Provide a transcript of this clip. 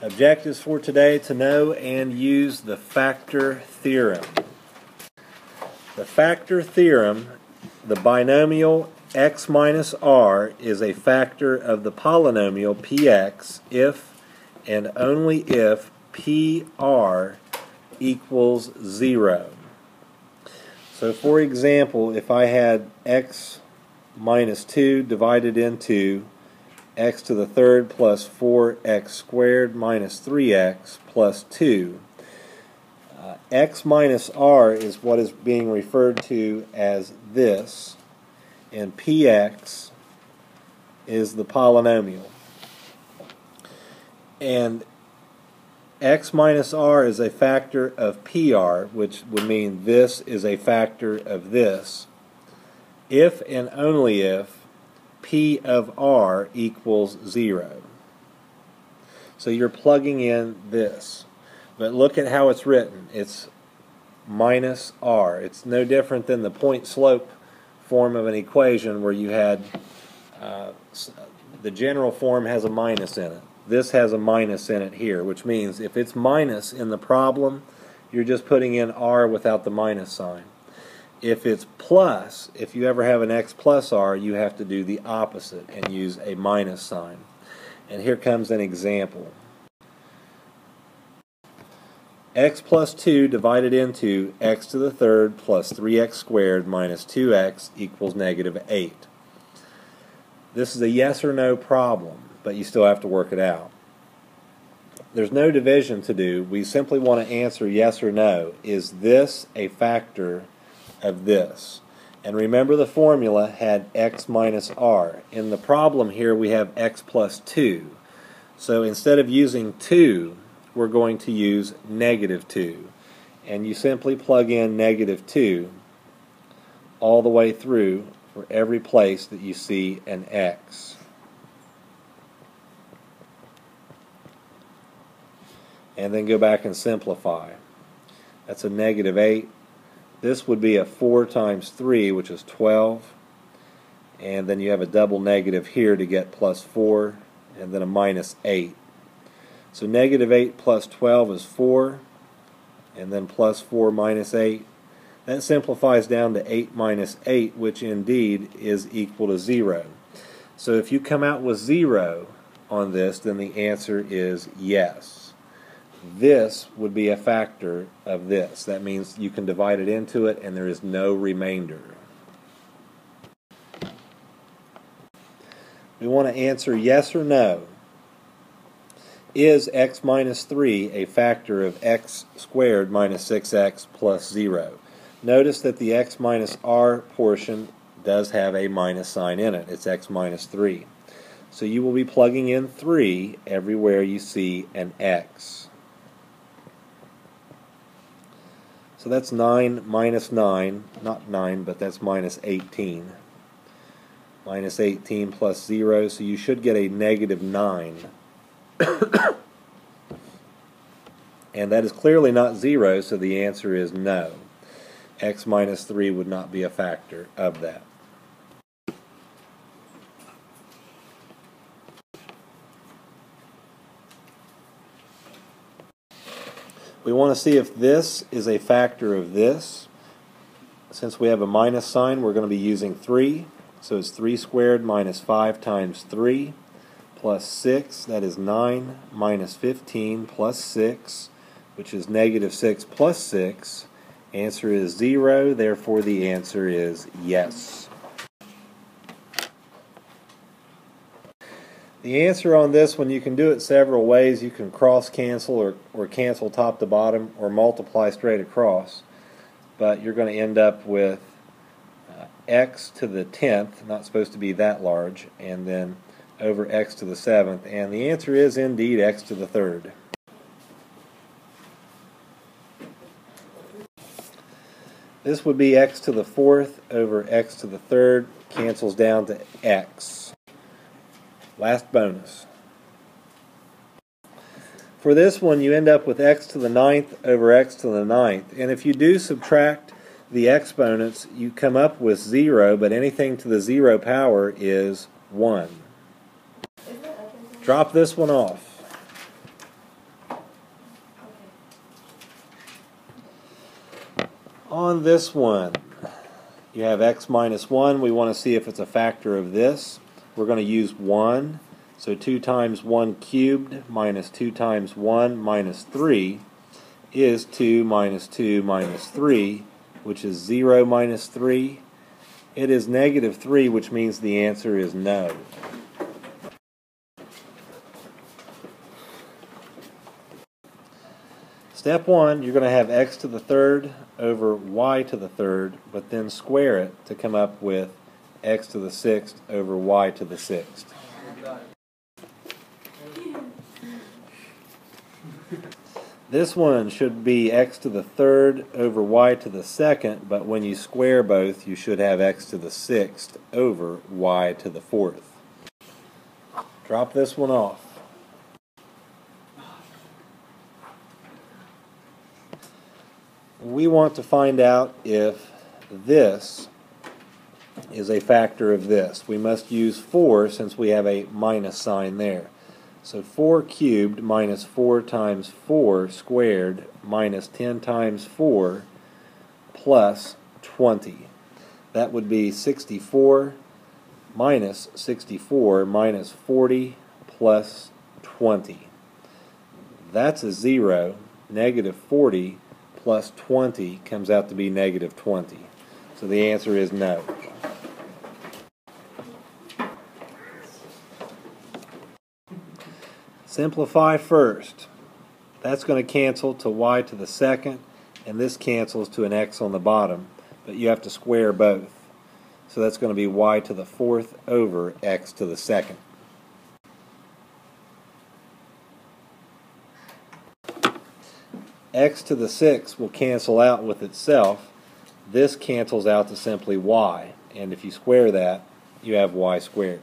Objectives for today: to know and use the factor theorem. The factor theorem, the binomial x minus r is a factor of the polynomial px if and only if pr equals 0. So for example, if I had x minus 2 divided into x to the third plus 4x squared minus 3x plus 2. X minus r is what is being referred to as this, and px is the polynomial. And x minus r is a factor of pr, which would mean this is a factor of this, if and only if P of r equals 0. So you're plugging in this. But look at how it's written. It's minus r. It's no different than the point slope form of an equation where you had the general form has a minus in it. This has a minus in it here, which means if it's minus in the problem, you're just putting in r without the minus sign. If it's plus, if you ever have an x plus r, you have to do the opposite and use a minus sign. And here comes an example. X plus 2 divided into x to the third plus 3x squared minus 2x equals negative 8. This is a yes or no problem, but you still have to work it out. There's no division to do. We simply want to answer yes or no. Is this a factor of this? And remember, the formula had x minus r. In the problem here we have x plus 2. So instead of using 2, we're going to use negative 2. And you simply plug in negative 2 all the way through for every place that you see an x. And then go back and simplify. That's a negative 8. This would be a 4 times 3, which is 12. And then you have a double negative here to get plus 4, and then a minus 8. So negative 8 plus 12 is 4, and then plus 4 minus 8. That simplifies down to 8 minus 8, which indeed is equal to 0. So if you come out with 0 on this, then the answer is yes. This would be a factor of this. That means you can divide it into it and there is no remainder. We want to answer yes or no. Is x minus 3 a factor of x squared minus 6x plus 0? Notice that the x minus r portion does have a minus sign in it. It's x minus 3. So you will be plugging in 3 everywhere you see an x. So that's 9 minus 9, not 9, but that's minus 18. Minus 18 plus 0, so you should get a negative 9. And that is clearly not 0, so the answer is no. X minus 3 would not be a factor of that. We want to see if this is a factor of this. Since we have a minus sign, we're going to be using 3. So it's 3 squared minus 5 times 3 plus 6. That is 9 minus 15 plus 6, which is negative 6 plus 6. Answer is 0. Therefore, the answer is yes. The answer on this one, you can do it several ways. You can cross-cancel or cancel top to bottom or multiply straight across. But you're going to end up with x to the 10th, not supposed to be that large, and then over x to the 7th. And the answer is indeed x to the 3rd. This would be x to the 4th over x to the 3rd. Cancels down to x. Last bonus. For this one, you end up with x to the 9th over x to the 9th. And if you do subtract the exponents, you come up with 0, but anything to the 0 power is 1. Drop this one off. On this one, you have x minus 1. We want to see if it's a factor of this. We're going to use 1. So 2 times 1 cubed minus 2 times 1 minus 3 is 2 minus 2 minus 3, which is 0 minus 3. It is negative 3, which means the answer is no. Step 1, you're going to have x to the third over y to the third, but then square it to come up with x to the sixth over y to the sixth. This one should be x to the third over y to the second, but when you square both, you should have x to the sixth over y to the fourth. Drop this one off. We want to find out if this is a factor of this. We must use 4 since we have a minus sign there. So 4 cubed minus 4 times 4 squared minus 10 times 4 plus 20. That would be 64 minus 64 minus 40 plus 20. That's a 0. Negative 40 plus 20 comes out to be negative 20. So the answer is no. Simplify first. That's going to cancel to y to the second, and this cancels to an x on the bottom, but you have to square both. So that's going to be y to the fourth over x to the second. X to the sixth will cancel out with itself. This cancels out to simply y, and if you square that, you have y squared.